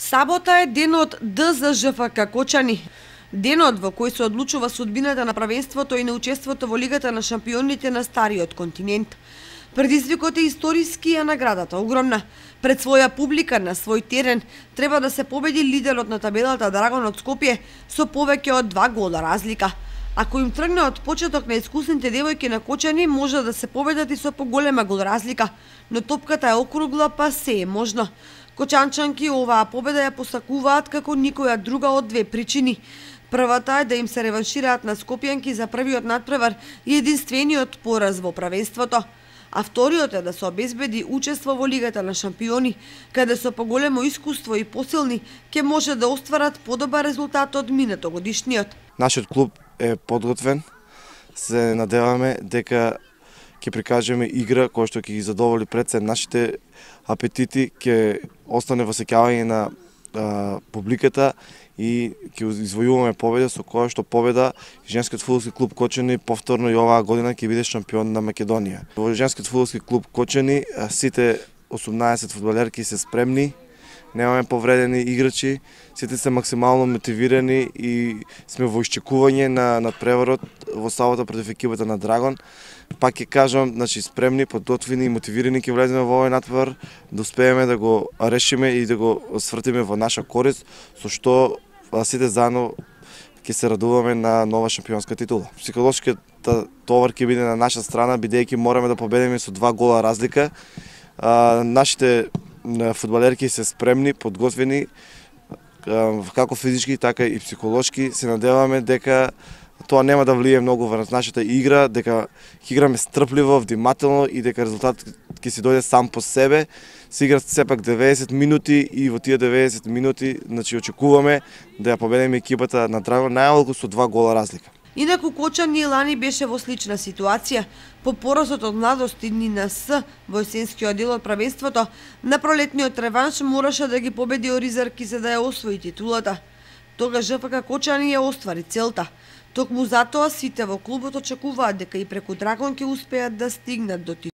Сабота е денот Д за ЖФК Кочани. Денот во кој се одлучува судбината на правенството и на учеството во Лигата на шампионите на Стариот континент. Предизвикот е историски, а наградата огромна. Пред своја публика на свој терен треба да се победи лидерот на табелата Драгон од Скопје со повеќе од 2 гола разлика. Ако им тргне од почеток на искусните девојки на Кочани, може да се победат и со поголема гол разлика, но топката е округла, па се е можно. Кочанчанки оваа победа ја посакуваат како никоја друга од две причини. Првата е да им се реваншираат на скопјанки за првиот надпревар и единствениот пораз во правенството. А вториот е да се обезбеди учество во Лигата на шампиони, каде со поголемо искуство и посилни ќе може да остварат подобар резултат од минатогодишниот. Нашиот клуб е подготвен. Се надеваме дека ќе прикажеме игра која што ќе ги задоволи пред се нашите апетити, ќе остане во сеќавање на публиката и ќе извојуваме победа, со која што победа женскиот фудбалски клуб Кочани повторно и оваа година ќе биде шампион на Македонија. Во женскиот фудбалски клуб Кочани сите 18 фудбалерки се спремни, немаме повредени играчи, сите се максимално мотивирани и сме во исчекување на надпреварот во сабота против екипата на Драгон. Пак ќе кажам, значи спремни, подготвени и мотивирани ќе влеземе во овој надпревар, да успееме да го решиме и да го свртиме во наша корист, со што сите заедно ќе се радуваме на нова шампионска титула. Психолошкиот товар ќе биде на наша страна, бидејќи мораме да победиме со 2 гола разлика. Нашите фудбалерки се спремни, подготвени, како физички, така и психолошки. Се надеваме дека тоа нема да влие многу во нашата игра, дека ќе играме стрпливо, внимателно и дека резултатот ќе си дојде сам по себе. Се играат сепак 90 минути и во тие 90 минути значи очекуваме да ја победиме екипата на Драгон најмалку со 2 гола разлика. Инаку Кочани и лани беше во слична ситуација. По поразот од Младост и НС во есенскиот дел од правенството, на пролетниот реванш мораше да ги победи Оризарки за да ја освои титулата. Тога ЖФК Кочани ја оствари целта. Токму затоа сите во клубот очекуваат дека и преку Драгон ќе успеат да стигнат до титулата.